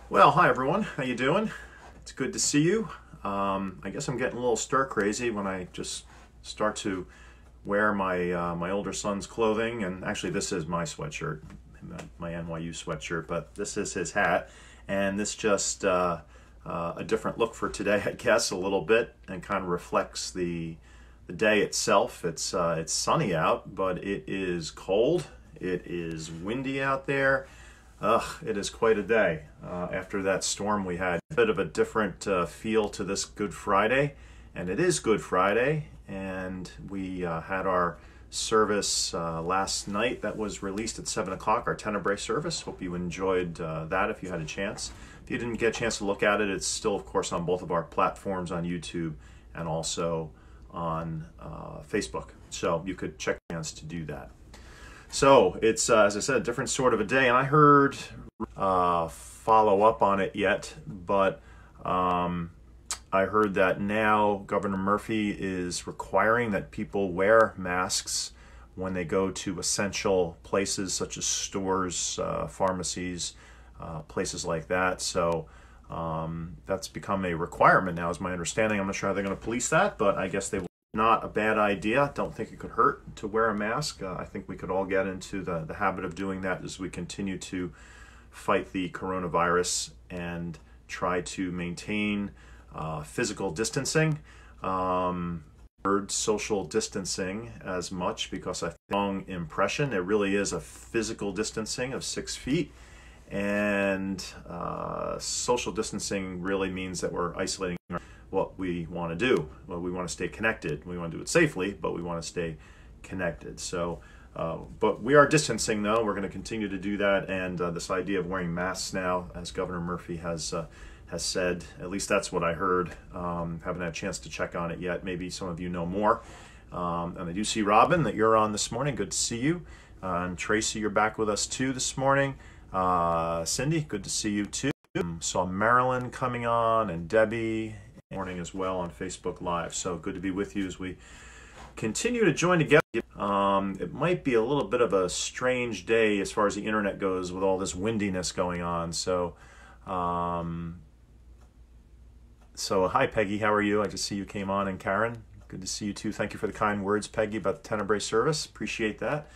Well, hi everyone. How you doing? It's good to see you. I guess I'm getting a little stir crazy when I just start to wear my older son's clothing, and actually this is my sweatshirt, my NYU sweatshirt, but this is his hat, and this just a different look for today, I guess, a little bit, and kind of reflects the day itself. It's sunny out, but it is cold. It is windy out there. It is quite a day after that storm we had. A bit of a different feel to this Good Friday, and it is Good Friday, and we had our service last night that was released at 7 o'clock, our Tenebrae service. Hope you enjoyed that if you had a chance. If you didn't get a chance to look at it, it's still, of course, on both of our platforms on YouTube and also on Facebook. So you could check a chance to do that. So it's, as I said, a different sort of a day, and I heard follow up on it yet, but I heard that now Governor Murphy is requiring that people wear masks when they go to essential places such as stores, pharmacies, places like that. So that's become a requirement now, is my understanding. I'm not sure how they're going to police that, but I guess they will. Not a bad idea. Don't think it could hurt to wear a mask. I think we could all get into the habit of doing that as we continue to fight the coronavirus and try to maintain physical distancing, social distancing as much, because I think wrong impression. It really is a physical distancing of 6 feet, and social distancing really means that we're isolating what we want to do. Well, we want to stay connected. We want to do it safely, but we want to stay connected. So, but we are distancing, though. We're going to continue to do that. And this idea of wearing masks now, as Governor Murphy has said, at least that's what I heard. Haven't had a chance to check on it yet. Maybe some of you know more. And I do see, Robin, that you're on this morning. Good to see you. And Tracy, you're back with us too this morning. Cindy, good to see you too. Saw Marilyn coming on, and Debbie morning as well on Facebook Live. So good to be with you as we continue to join together. It might be a little bit of a strange day as far as the internet goes with all this windiness going on. So hi Peggy, how are you? I just see you came on, and Karen, good to see you too. Thank you for the kind words, Peggy, about the Tenebrae service. Appreciate that.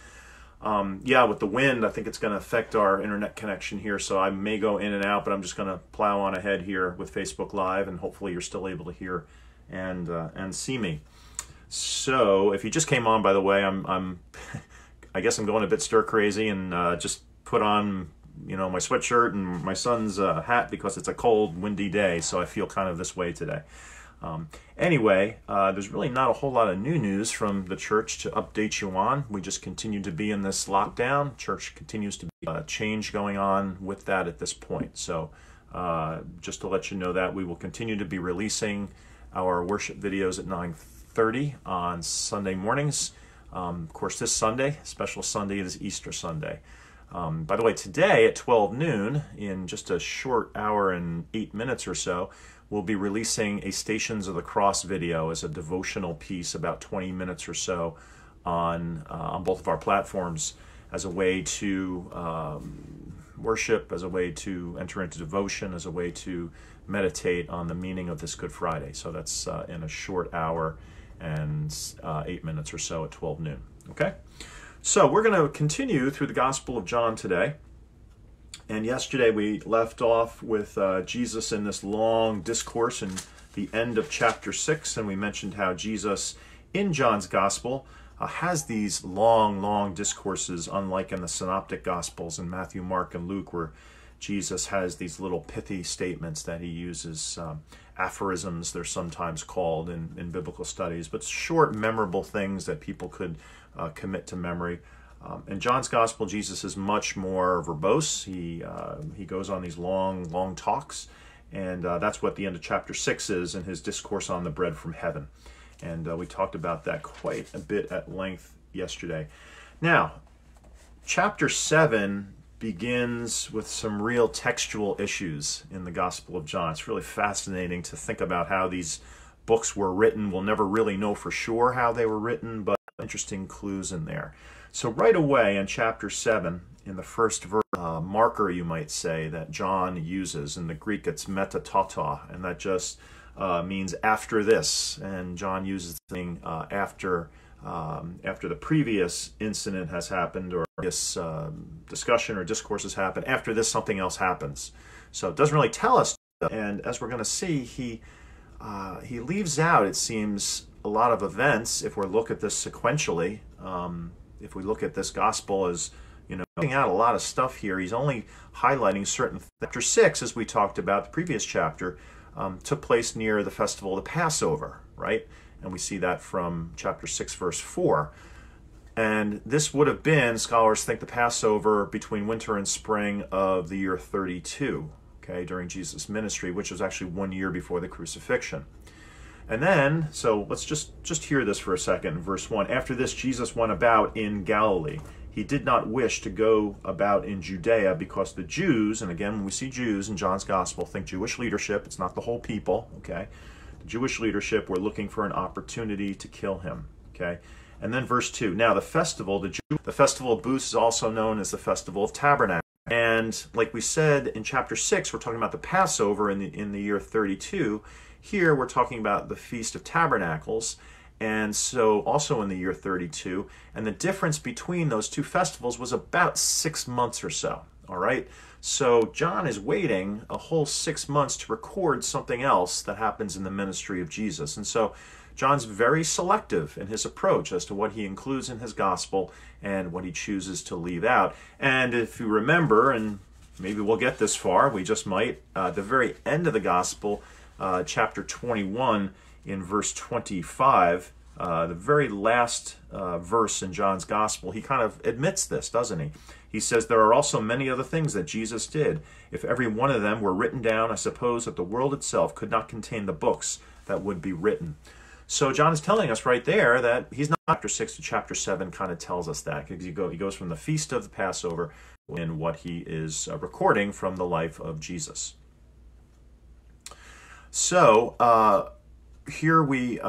Yeah, with the wind, I think it's going to affect our internet connection here, so I may go in and out, but I'm just going to plow on ahead here with Facebook Live, and hopefully you're still able to hear and see me. So, if you just came on, by the way, I guess I'm going a bit stir crazy, and just put on, my sweatshirt and my son's hat because it's a cold, windy day, so I feel kind of this way today. Anyway, there's really not a whole lot of new news from the church to update you on. We just continue to be in this lockdown. Church continues to be change going on with that at this point. So just to let you know that we will continue to be releasing our worship videos at 9:30 on Sunday mornings. Of course, this Sunday, special Sunday, is Easter Sunday. By the way, today at 12 noon, in just a short hour and 8 minutes or so, we'll be releasing a Stations of the Cross video as a devotional piece, about 20 minutes or so, on both of our platforms, as a way to worship, as a way to enter into devotion, as a way to meditate on the meaning of this Good Friday. So that's in a short hour and 8 minutes or so at 12 noon. Okay? So we're going to continue through the Gospel of John today. And yesterday we left off with Jesus in this long discourse in the end of chapter 6, and we mentioned how Jesus in John's Gospel has these long discourses, unlike in the Synoptic Gospels in Matthew, Mark, and Luke, where Jesus has these little pithy statements that he uses, aphorisms they're sometimes called in biblical studies, but short, memorable things that people could commit to memory. In John's Gospel, Jesus is much more verbose. He goes on these long talks, and that's what the end of chapter 6 is in his discourse on the bread from heaven. And we talked about that quite a bit at length yesterday. Now, chapter 7 begins with some real textual issues in the Gospel of John. It's really fascinating to think about how these books were written. We'll never really know for sure how they were written, but interesting clues in there. So right away in chapter 7, in the first verse, marker, you might say, that John uses. In the Greek, it's metatauta, and that just means after this. And John uses the thing after the previous incident has happened, or this discussion or discourse has happened. After this, something else happens. So it doesn't really tell us. And as we're going to see, he leaves out, it seems, a lot of events. If we look at this sequentially, if we look at this gospel as, leaving out a lot of stuff here, he's only highlighting certain things. Chapter 6, as we talked about, the previous chapter, took place near the festival of the Passover, right? And we see that from chapter 6, verse 4. And this would have been, scholars think, the Passover between winter and spring of the year 32, okay, during Jesus' ministry, which was actually 1 year before the crucifixion. And then, so let's just hear this for a second in verse 1. After this, Jesus went about in Galilee. He did not wish to go about in Judea because the Jews, and again, when we see Jews in John's gospel, think Jewish leadership, it's not the whole people, okay? The Jewish leadership were looking for an opportunity to kill him, okay? And then verse 2, now the festival, the festival of booths is also known as the festival of tabernacles. And like we said in chapter 6, we're talking about the Passover in the year 32. Here we're talking about the Feast of Tabernacles, and so also in the year 32. And the difference between those two festivals was about 6 months or so, all right? So John is waiting a whole 6 months to record something else that happens in the ministry of Jesus. And so John's very selective in his approach as to what he includes in his gospel and what he chooses to leave out. And if you remember, and maybe we'll get this far, we just might, at the very end of the gospel, chapter 21 in verse 25, the very last verse in John's gospel, he kind of admits this, doesn't he? He says, there are also many other things that Jesus did. If every one of them were written down, I suppose that the world itself could not contain the books that would be written. So John is telling us right there that he's not, chapter 6 to chapter 7 kind of tells us that, because he goes from the feast of the Passover in what he is recording from the life of Jesus. So here we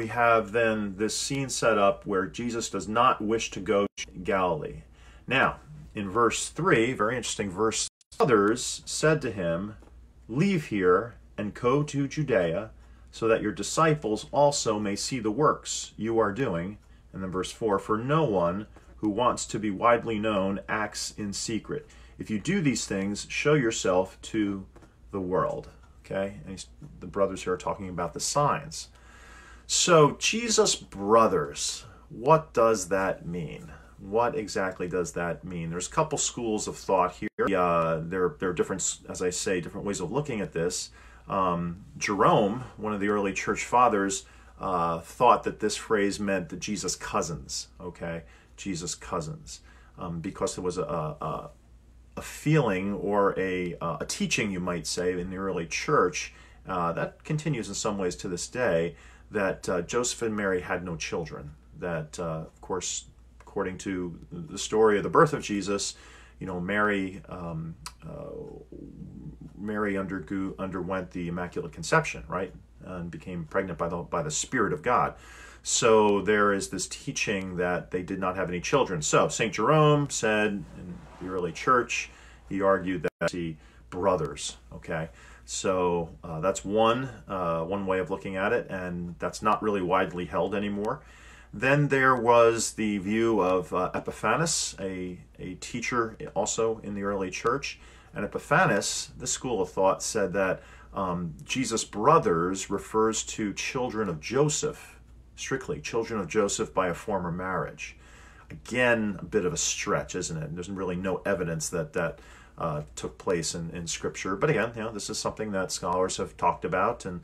have then this scene set up where Jesus does not wish to go to Galilee. Now, in verse 3, very interesting verse, others said to him, leave here and go to Judea, so that your disciples also may see the works you are doing. And then verse 4, for no one who wants to be widely known acts in secret. If you do these things, show yourself to the world. Okay, and the brothers here are talking about the signs. So Jesus' brothers, what does that mean? What exactly does that mean? There's a couple schools of thought here. There are different, as I say, different ways of looking at this. Jerome, one of the early church fathers, thought that this phrase meant that Jesus' cousins, okay? Jesus' cousins, because there was a feeling or a teaching, you might say, in the early church that continues in some ways to this day, that Joseph and Mary had no children. That, of course, according to the story of the birth of Jesus, Mary underwent the Immaculate Conception, right, and became pregnant by the Spirit of God. So there is this teaching that they did not have any children. So St. Jerome said in the early church, he argued that the brothers, okay? So that's one way of looking at it, and that's not really widely held anymore. Then there was the view of Epiphanes, a teacher also in the early church. And Epiphanes, this school of thought, said that Jesus' brothers refers to children of Joseph, strictly children of Joseph by a former marriage. Again, a bit of a stretch, isn't it? There's really no evidence that took place in Scripture. But again, this is something that scholars have talked about and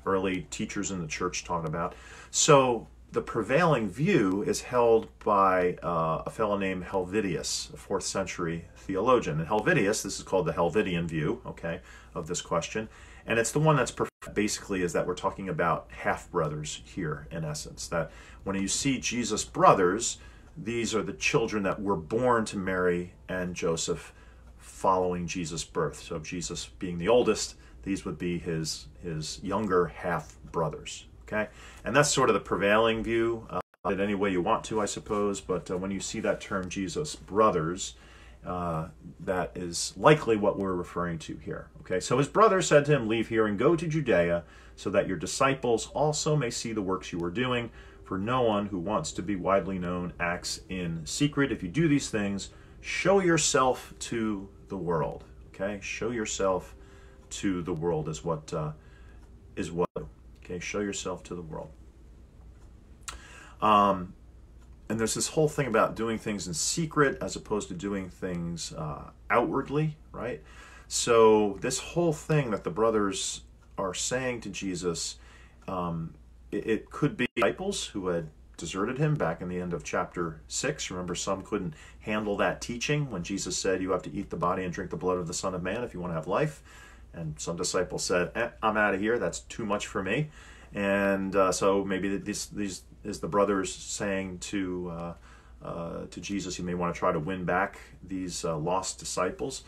early teachers in the church talked about. So the prevailing view is held by a fellow named Helvidius, a 4th century theologian. And Helvidius, this is called the Helvidian view, okay, of this question. And it's the one that's basically is that we're talking about half-brothers here, in essence. That when you see Jesus' brothers, these are the children that were born to Mary and Joseph following Jesus' birth. So Jesus being the oldest, these would be his younger half-brothers. Okay, and that's sort of the prevailing view. it any way you want to, I suppose, but when you see that term, Jesus' brothers, that is likely what we're referring to here. Okay, so his brothers said to him, "Leave here and go to Judea, so that your disciples also may see the works you are doing. For no one who wants to be widely known acts in secret. If you do these things, show yourself to the world." Okay, show yourself to the world is what. Okay, show yourself to the world. And there's this whole thing about doing things in secret as opposed to doing things outwardly, right? So this whole thing that the brothers are saying to Jesus, it could be disciples who had deserted him back in the end of chapter 6. Remember, some couldn't handle that teaching when Jesus said, "You have to eat the body and drink the blood of the Son of Man if you want to have life." And some disciples said, "I'm out of here. That's too much for me." And so maybe this is the brothers saying to Jesus, "You may want to try to win back these lost disciples."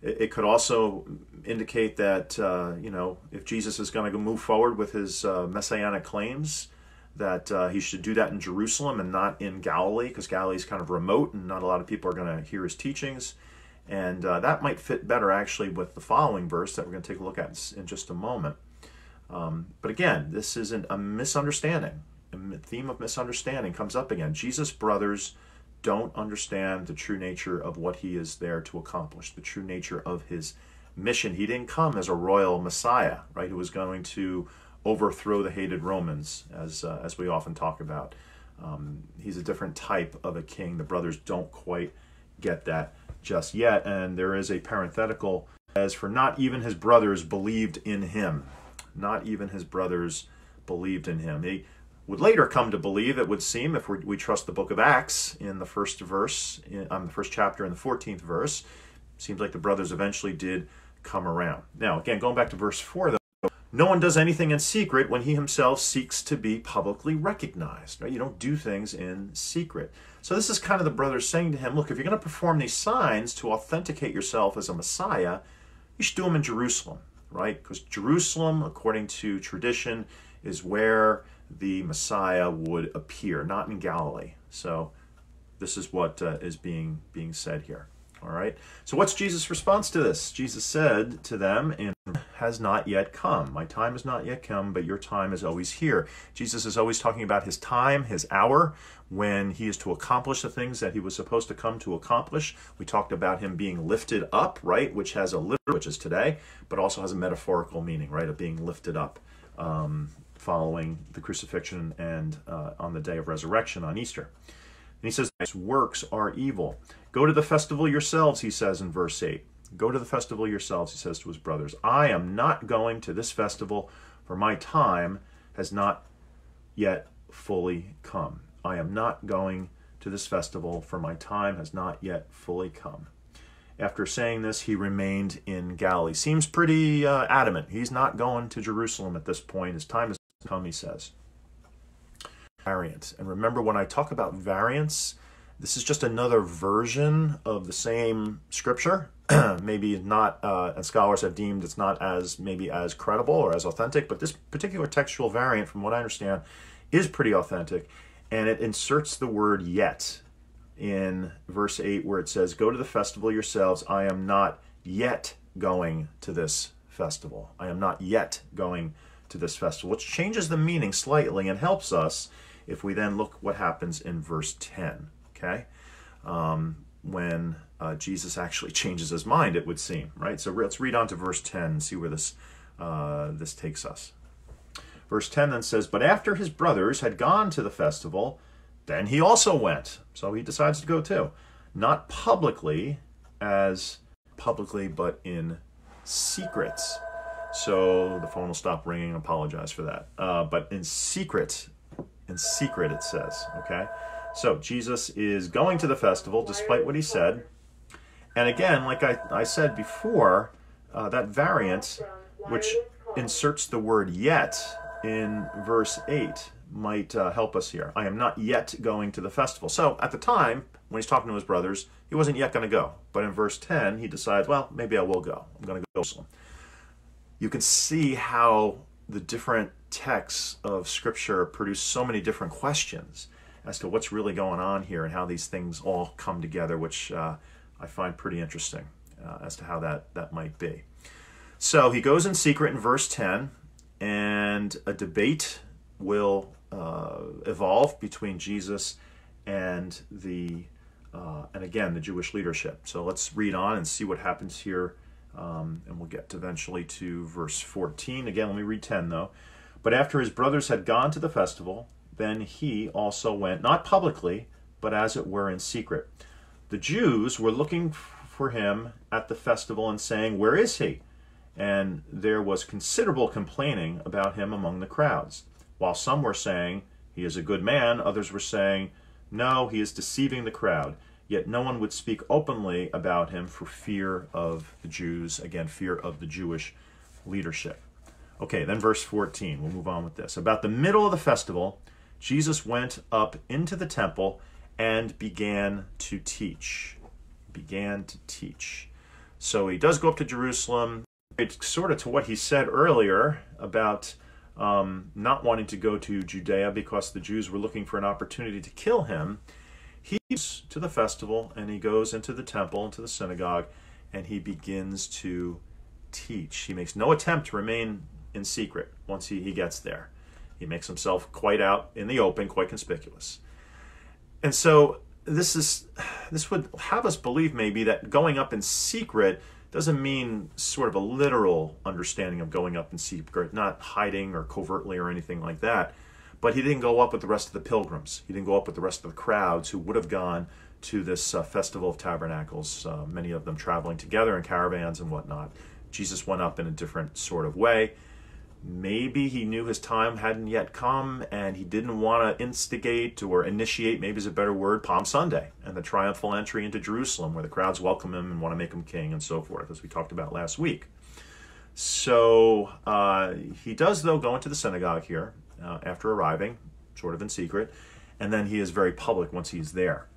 It could also indicate that if Jesus is going to move forward with his messianic claims, that he should do that in Jerusalem and not in Galilee, because Galilee is kind of remote and not a lot of people are going to hear his teachings. And that might fit better actually with the following verse that we're going to take a look at in just a moment. But again, this isn't a misunderstanding. The theme of misunderstanding comes up again. Jesus' brothers don't understand the true nature of what he is there to accomplish, the true nature of his mission. He didn't come as a royal Messiah, right, who was going to overthrow the hated Romans, as we often talk about. He's a different type of a king. The brothers don't quite get that just yet, and there is a parenthetical as for not even his brothers believed in him. Not even his brothers believed in him. He would later come to believe, it would seem, if we trust the book of Acts in the first verse, the first chapter in the 14th verse. Seems like the brothers eventually did come around. Now, again, going back to verse 4, though, no one does anything in secret when he himself seeks to be publicly recognized. Right? You don't do things in secret. So this is kind of the brothers saying to him, look, if you're going to perform these signs to authenticate yourself as a Messiah, you should do them in Jerusalem, right? Because Jerusalem, according to tradition, is where the Messiah would appear, not in Galilee. So this is what is being said here. All right. So what's Jesus' response to this? Jesus said to them, has not yet come. My time has not yet come, but your time is always here. Jesus is always talking about his time, his hour, when he is to accomplish the things that he was supposed to come to accomplish. We talked about him being lifted up, right, which has a literal, which is today, but also has a metaphorical meaning, right, of being lifted up following the crucifixion and on the day of resurrection on Easter. And he says, works are evil. Go to the festival yourselves, he says in verse 8. Go to the festival yourselves, he says to his brothers. I am not going to this festival, for my time has not yet fully come. I am not going to this festival, for my time has not yet fully come. After saying this, he remained in Galilee. Seems pretty adamant. He's not going to Jerusalem at this point. His time has come, he says. Variant. And remember, when I talk about variants, this is just another version of the same scripture. Maybe not, and scholars have deemed it's not as maybe as credible or as authentic, but this particular textual variant, from what I understand, is pretty authentic. And it inserts the word yet in verse 8, where it says, go to the festival yourselves. I am not yet going to this festival. I am not yet going to this festival, which changes the meaning slightly and helps us if we then look what happens in verse 10, okay? When Jesus actually changes his mind, it would seem, right? So let's read on to verse 10 and see where this takes us. Verse 10 then says, but after his brothers had gone to the festival, then he also went. So he decides to go too. Not publicly, but in secret. So the phone will stop ringing. I apologize for that. But in secret it says, okay? So Jesus is going to the festival despite what he said. And again, like I said before, that variant, which inserts the word yet in verse 8, might help us here. I am not yet going to the festival. So at the time, when he's talking to his brothers, he wasn't yet going to go. But in verse 10, he decides, well, maybe I will go. I'm going to go to Jerusalem. You can see how the different texts of Scripture produce so many different questions as to what's really going on here and how these things all come together, which I find pretty interesting as to how that might be. So he goes in secret in verse 10, and a debate will evolve between Jesus and again the Jewish leadership. So let's read on and see what happens here, and we'll get eventually to verse 14. Again, let me read 10 though. But after his brothers had gone to the festival, then he also went, not publicly, but as it were in secret. The Jews were looking for him at the festival and saying, "Where is he?" And there was considerable complaining about him among the crowds. While some were saying, "He is a good man," others were saying, "No, he is deceiving the crowd." Yet no one would speak openly about him for fear of the Jews. Again, fear of the Jewish leadership. Okay, then verse 14. We'll move on with this. About the middle of the festival, Jesus went up into the temple and began to teach. So he does go up to Jerusalem. It's sort of to what he said earlier about not wanting to go to Judea because the Jews were looking for an opportunity to kill him. He goes to the festival and he goes into the temple, into the synagogue, and he begins to teach. He makes no attempt to remain in secret once he gets there. He makes himself quite out in the open, quite conspicuous. And so this would have us believe maybe that going up in secret doesn't mean sort of a literal understanding of going up in secret, not hiding or covertly or anything like that. But he didn't go up with the rest of the pilgrims. He didn't go up with the rest of the crowds who would have gone to this Festival of Tabernacles, many of them traveling together in caravans and whatnot. Jesus went up in a different sort of way. Maybe he knew his time hadn't yet come and he didn't want to instigate or initiate, maybe is a better word, Palm Sunday and the triumphal entry into Jerusalem where the crowds welcome him and want to make him king and so forth, as we talked about last week. So he does, though, go into the synagogue here after arriving, sort of in secret, and then he is very public once he's there.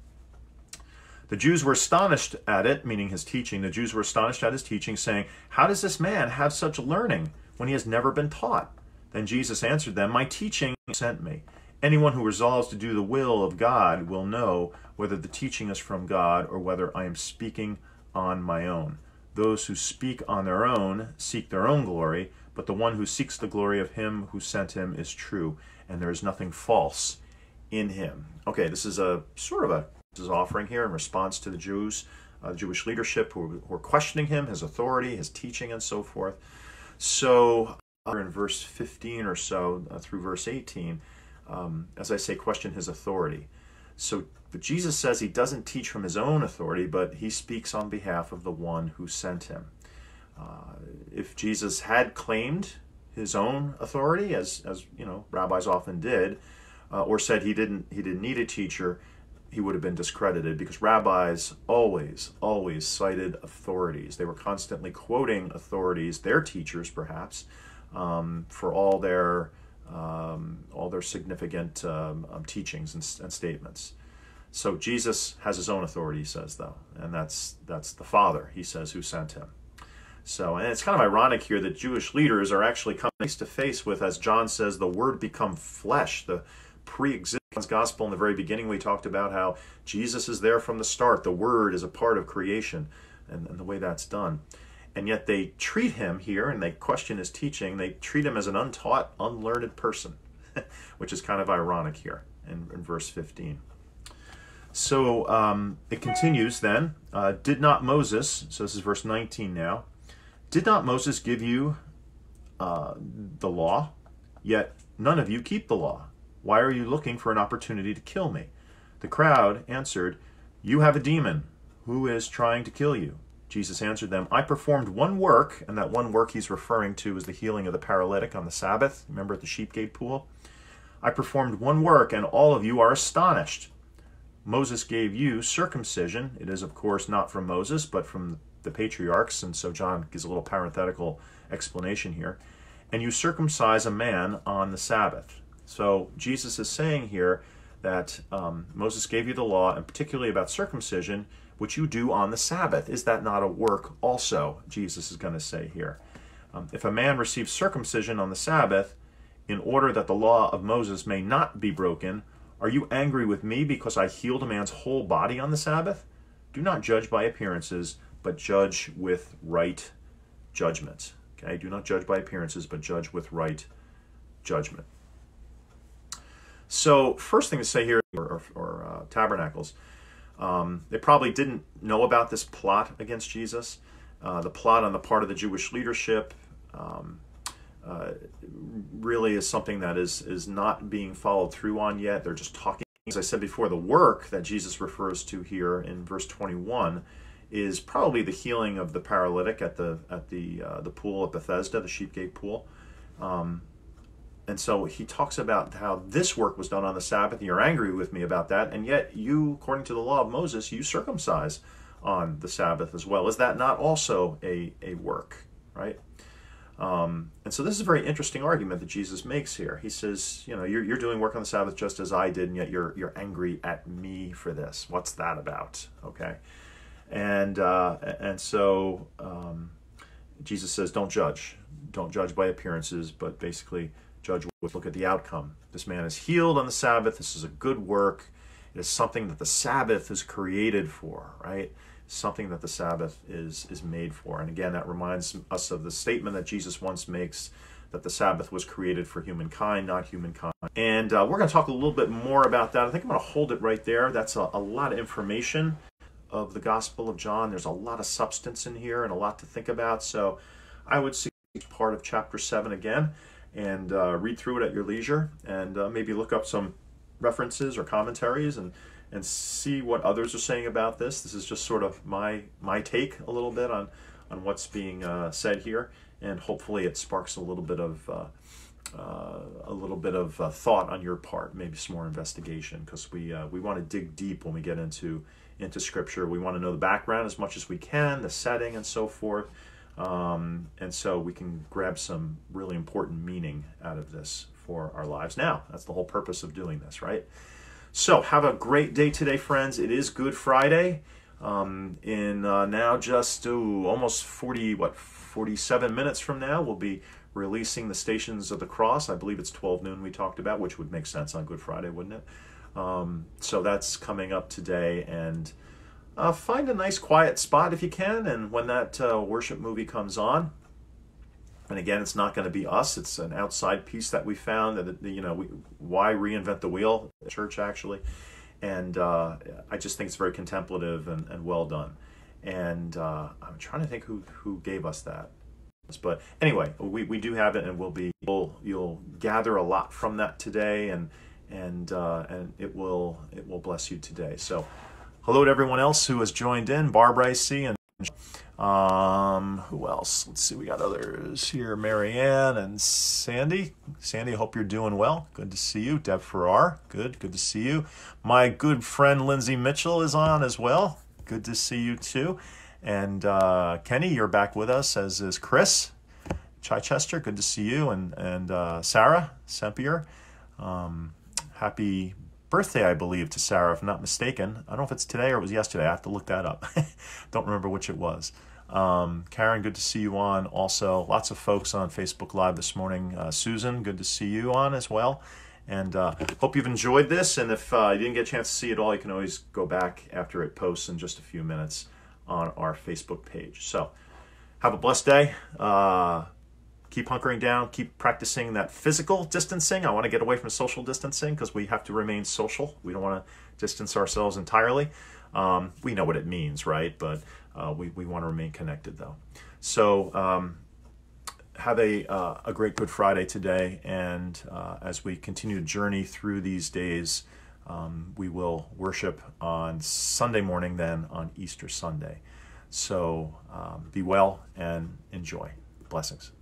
The Jews were astonished at it, meaning his teaching. The Jews were astonished at his teaching, saying, "How does this man have such learning when he has never been taught?" Then Jesus answered them, "My teaching sent me. Anyone who resolves to do the will of God will know whether the teaching is from God or whether I am speaking on my own. Those who speak on their own seek their own glory, but the one who seeks the glory of him who sent him is true, and there is nothing false in him." Okay, this is a sort of a offering here in response to the Jews, Jewish leadership who were questioning him, his authority, his teaching, and so forth. So in verse 15 or so through verse 18, as I say, question his authority. But Jesus says he doesn't teach from his own authority, but he speaks on behalf of the one who sent him. If Jesus had claimed his own authority, as you know, rabbis often did, or said he didn't need a teacher, he would have been discredited, because rabbis always cited authorities. They were constantly quoting authorities, their teachers perhaps, for all their significant teachings and statements. So Jesus has his own authority, he says, though, and that's the Father, he says, who sent him. So, and it's kind of ironic here that Jewish leaders are actually coming face to face with, as John says, the Word become flesh, the pre-existing gospel. In the very beginning, we talked about how Jesus is there from the start. The Word is a part of creation and the way that's done. And yet they treat him here, and they question his teaching, they treat him as an untaught, unlearned person, which is kind of ironic here in verse 15. So it continues then. Did not Moses, so this is verse 19 now, did not Moses give you the law? Yet none of you keep the law. Why are you looking for an opportunity to kill me? The crowd answered, "You have a demon. Who is trying to kill you?" Jesus answered them, "I performed one work," and that one work he's referring to is the healing of the paralytic on the Sabbath. Remember at the Sheep Gate pool? "I performed one work, and all of you are astonished. Moses gave you circumcision." It is, of course, not from Moses, but from the patriarchs, and so John gives a little parenthetical explanation here. "And you circumcise a man on the Sabbath." So Jesus is saying here that Moses gave you the law, and particularly about circumcision, which you do on the Sabbath. Is that not a work also? Jesus is going to say here. If a man receives circumcision on the Sabbath, in order that the law of Moses may not be broken. Are you angry with me because I healed a man's whole body on the Sabbath? Do not judge by appearances, but judge with right judgment. Okay, do not judge by appearances, but judge with right judgment. So, first thing to say here, or tabernacles, they probably didn't know about this plot against Jesus. The plot on the part of the Jewish leadership really is something that is not being followed through on yet. They're just talking. As I said before, the work that Jesus refers to here in verse 21 is probably the healing of the paralytic at the pool at Bethesda, the Sheep Gate pool. And so he talks about how this work was done on the Sabbath. You're angry with me about that, and yet you, according to the law of Moses, you circumcise on the Sabbath as well. Is that not also a work, right? And so this is a very interesting argument that Jesus makes here. He says, you know, you're doing work on the Sabbath just as I did, and yet you're angry at me for this. What's that about? Okay, and so Jesus says, don't judge by appearances, but basically judge with look at the outcome. This man is healed on the Sabbath. This is a good work. It is something that the Sabbath is created for, right? Something that the Sabbath is made for. And again, that reminds us of the statement that Jesus once makes, that the Sabbath was created for humankind, not humankind. And we're going to talk a little bit more about that. I think I'm going to hold it right there. That's a lot of information of the Gospel of John. There's a lot of substance in here and a lot to think about. So I would see part of chapter 7 again and read through it at your leisure, and maybe look up some references or commentaries and see what others are saying about this. This is just sort of my take a little bit on what's being said here, and hopefully it sparks a little bit of thought on your part, maybe some more investigation, because we want to dig deep when we get into Scripture. We want to know the background as much as we can, the setting and so forth, and so we can grab some really important meaning out of this for our lives. Now, that's the whole purpose of doing this, right? So have a great day today, friends. It is Good Friday. In now just almost 47 minutes from now, we'll be releasing the Stations of the Cross. I believe it's 12 noon we talked about, which would make sense on Good Friday, wouldn't it? So that's coming up today, and find a nice quiet spot if you can, and when that worship movie comes on, and again, it's not going to be us. It's an outside piece that we found. That why reinvent the wheel? Church, actually, and I just think it's very contemplative and well done. And I'm trying to think who gave us that. But anyway, we do have it, and you'll gather a lot from that today, and it will bless you today. So, hello to everyone else who has joined in. Barbara, I see, and who else? Let's see, we got others here. Marianne and Sandy. Sandy, I hope you're doing well. Good to see you. Deb Farrar, good to see you. My good friend Lindsay Mitchell is on as well. Good to see you too. And Kenny, you're back with us, as is Chris Chichester. Good to see you. And Sarah Sempier. Happy birthday, I believe, to Sarah, if I'm not mistaken. I don't know if it's today or it was yesterday. I have to look that up. Don't remember which it was. Karen, good to see you on. Also, lots of folks on Facebook Live this morning. Susan, good to see you on as well. And hope you've enjoyed this. And if you didn't get a chance to see it all, you can always go back after it posts in just a few minutes on our Facebook page. So have a blessed day. Keep hunkering down. Keep practicing that physical distancing. I want to get away from social distancing because we have to remain social. We don't want to distance ourselves entirely. We know what it means, right? But we want to remain connected, though. So have a great Good Friday today. And as we continue to journey through these days, we will worship on Sunday morning, then on Easter Sunday. So be well and enjoy. Blessings.